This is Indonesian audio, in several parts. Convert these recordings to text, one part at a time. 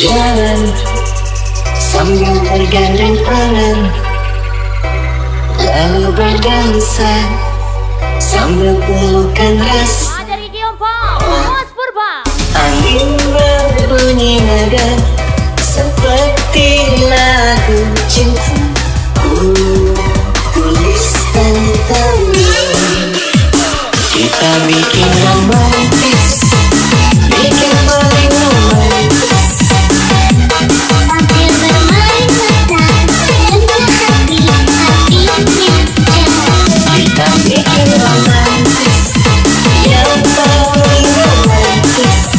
jalan sambil bergandeng tangan, lalu berdansa sambil pelukan rasa. Dari Tiongkok, Mas Purba. Angin berbunyi nada seperti lagu cinta. Ku tulis tentangmu. Kita bikin romantis, bikin paling romantis. Sambil bermain mata dengan hati-hatinya jauh. Kita bikin romantis, yang paling romantis.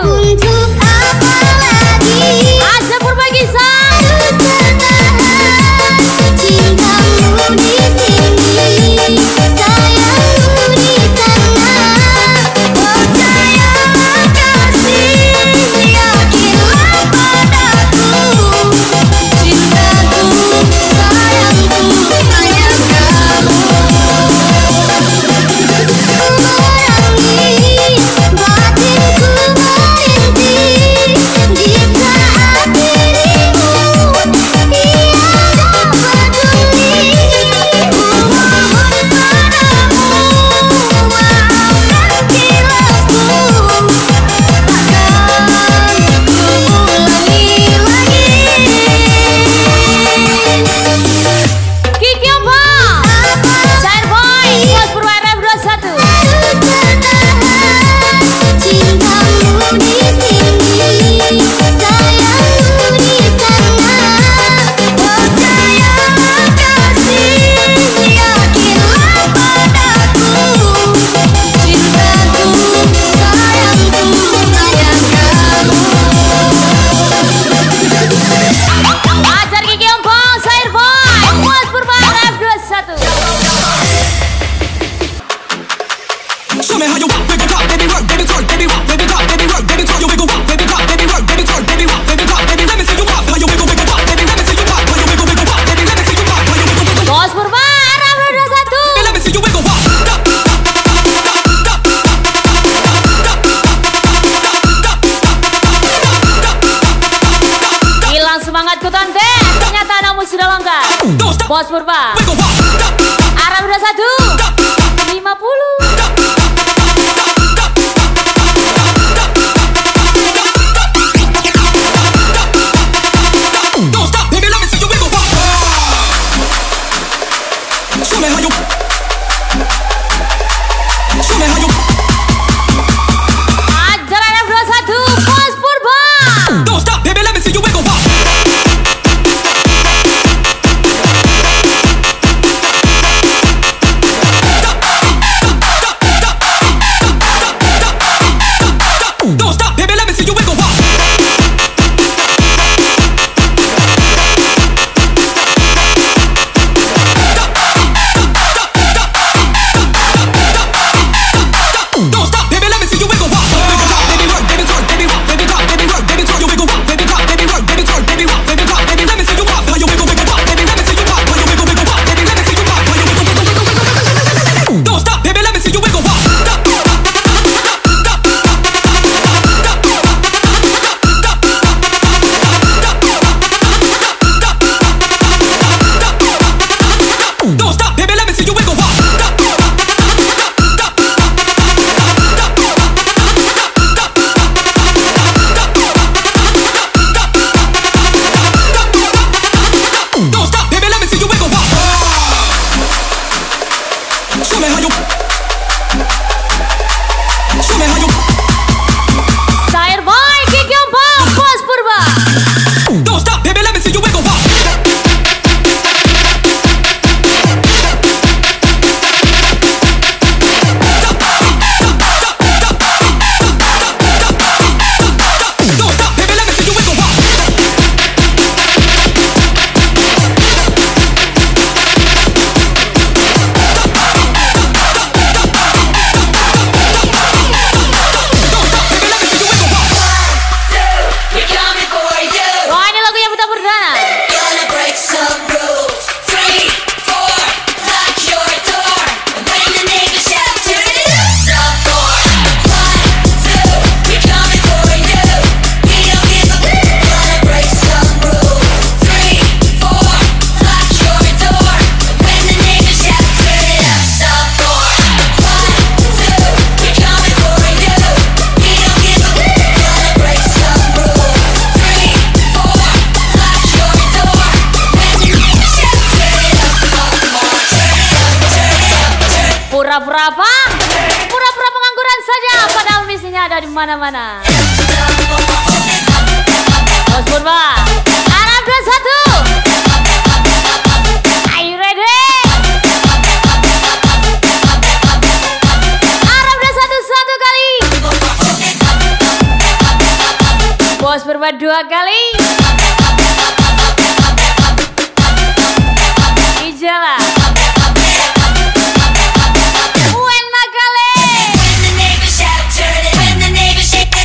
Untuk apa lagi Asep Purbagisan. cintamu di sini, sayangmu di sana. Percayalah kasih, yakinlah padaku. Cintaku, sayangku, hanya kamu. Memerangi batinku merintih di saat dirimu tiada peduli. Memohon padamu, maafkan kilafku, takkan kuulangi lagi. Kiki Ombo. Sair Boy. Bos Purba RF21. Cintamu di sini, sayangmu di sana. Percayalah kasih, yakinlah padaku. Cintaku, sayangku, hanya kamu. Ajar Kiki Ombo. Sair Boy. Bos Purba RF21. Show me how you walk, baby, talk, baby, work, baby, twerk, baby, walk, baby, talk, baby, work, baby, twerk, you wiggle, walk, baby, talk, baby, work, baby, twerk, baby, walk, baby, talk, baby, let me see you walk, how you wiggle, wiggle, walk, baby, let me see you walk, how you wiggle, wiggle, walk, baby, let me see you walk, how you wiggle, wiggle, walk, Bos Purba RF21. let me see you wiggle, walk. Hilang semangatku tante. Ternyata anakmu sudah lengkap. Don't stop, Bos Purba wiggle, walk. RF21. 50. Don't stop, baby, let me see you wiggle, walk. Show me how you. Show me how you. Ajar RF21. Bos Purba. Don't stop, baby, let me see you wiggle, walk. Don't stop, baby, let me see you wiggle, walk. Don't stop, baby, let me see you wiggle, walk. Baby, talk, baby, work, baby, twerk, baby, walk, baby, talk, baby, work, baby, twerk, you wiggle, walk, baby, talk, baby, work, baby, twerk, baby, walk, baby, talk, baby, let me see you walk, how you wiggle, wiggle, walk, baby, let me see you walk, how you wiggle, wiggle, walk, baby, let me see you walk, how you wiggle, wiggle, wiggle, wiggle. Don't stop, baby, let me see you wiggle, walk. Don't stop, baby, let me see you wiggle, walk. Don't stop, baby, let me see you wiggle, walk. Show me how you. Show me how you. Sair Boy. Kiki Ombo. Bos Purba. Don't stop, baby, let me see you wiggle, walk. Don't stop, baby, let me see you wiggle, walk. Wah, ini lagu yang putar perdana. Gonna break some rules. 3, 4, lock your door. When the neighbors shout, turn it up some more. 1, 2, we're coming for you. We don't give a Gonna break some rules. 3, 4, lock your door. When the neighbors shout, turn it up some more. 1, 2, we're coming for you. We don't give a Gonna break some rules. 3, 4, lock your door. When the neighbors shout, turn it up some more. Turn it up, turn it up, turn it up. Pura-pura apa? Pura-pura pengangguran saja. Padahal misinya ada di mana-mana. Bos Purba RF21. Are you ready? RF21 satu kali. Bos Purba 2 kali. Ijala. Wena kali. When the neighbors shout, turn it. When the neighbors shake,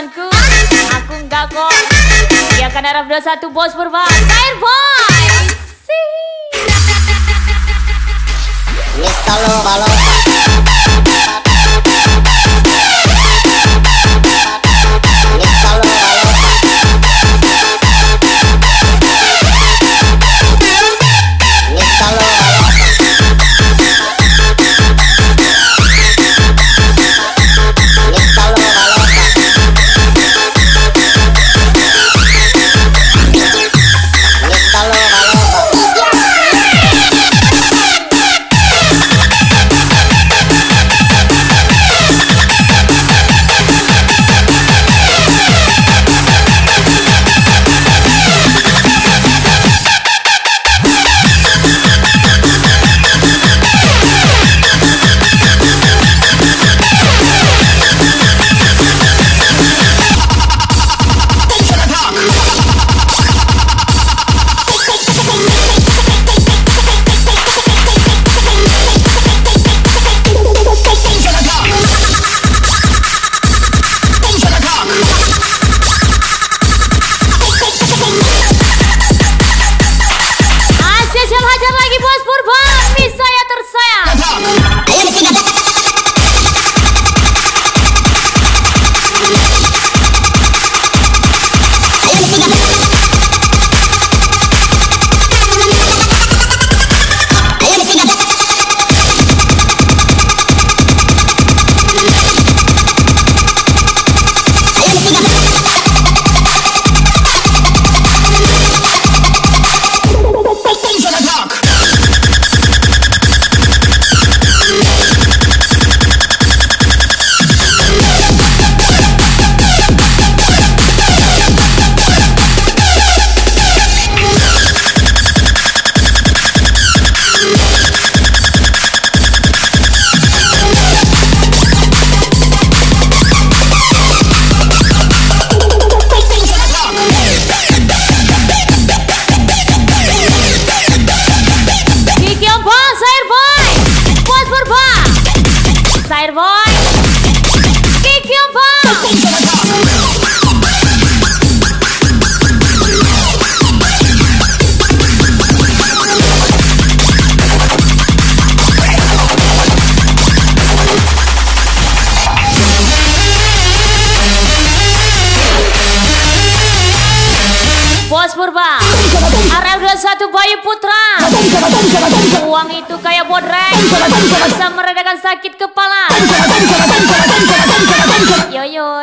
temanku. Aku enggak kok. Dia kan RF 21 Bos Purba. Cair boy. Mr. Loba Loba. Mr. Loba Loba. Mr. Loba Loba. Mr. Loba Loba. Mr. Loba Bos Purba, RF 21 Bayu Putra. Uang itu kayak bodreng, bisa meredakan sakit kepala. Yoyo.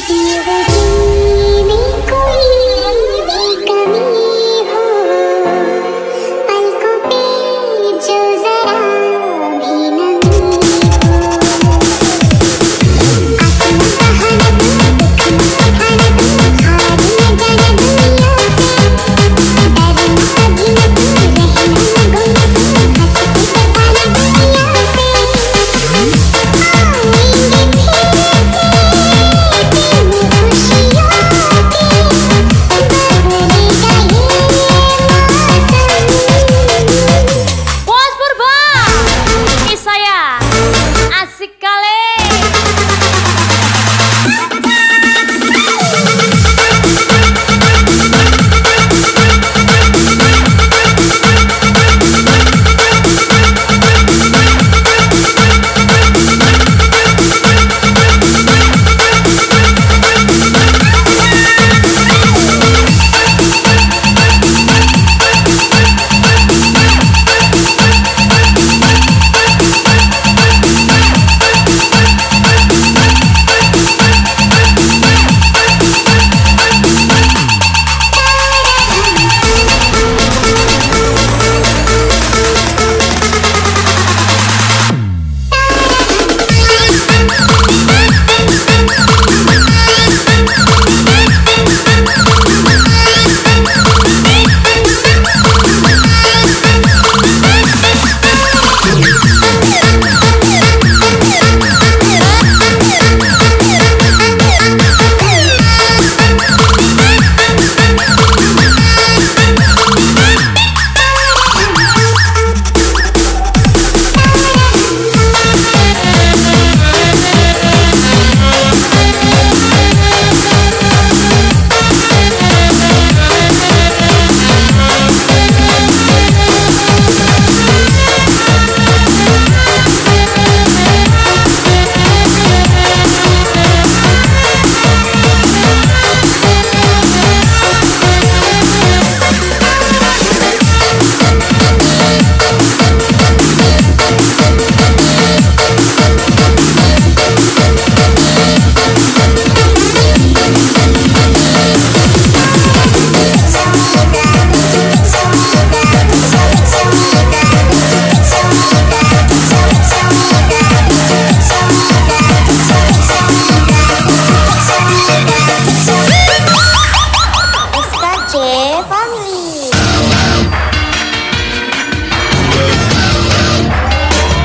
जिंदगी में कोई भी कमी हो, पलकों पे जो जरा भी नमी हो, आसमां का हर दुख हार न जाने दुनिया से, डरना कभी न तू, रहना न गुम, हंस के बताना दुनिया से, आएंगे Bos Purba, ini saya asik kali.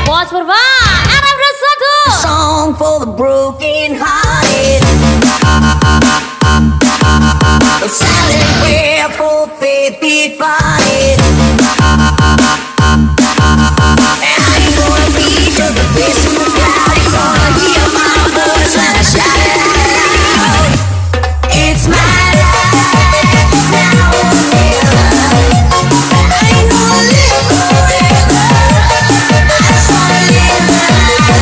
Bos Purba, RM21. Song for the broken hearted, a silent prayer for faith departed. I ain't gonna be to the face of the crowd. You're gonna hear my voice when I shout it out loud. It's my life, it's now or never. I ain't gonna live forever. I just wanna live my life.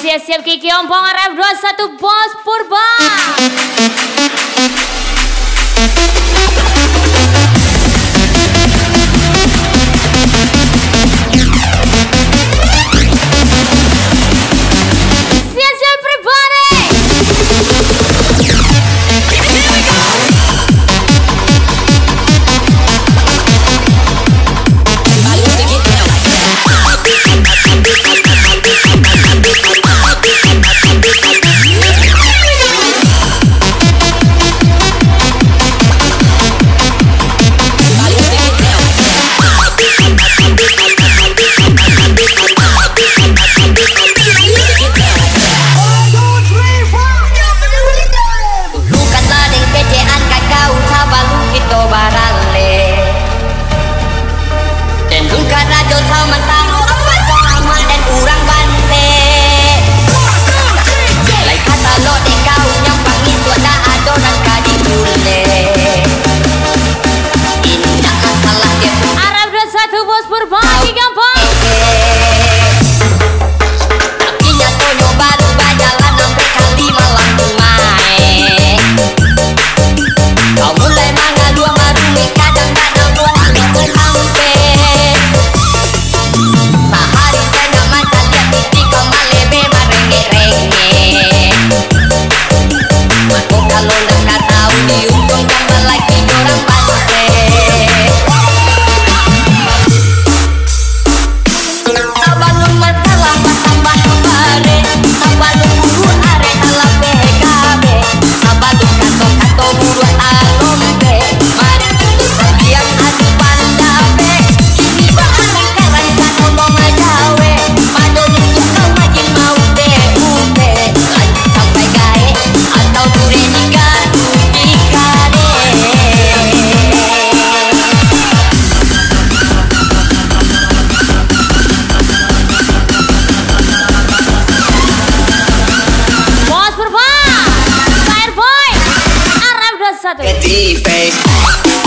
siap-siap Kiki Ompong RF21 Bos Purba. Siap-siap everybody. Get the face.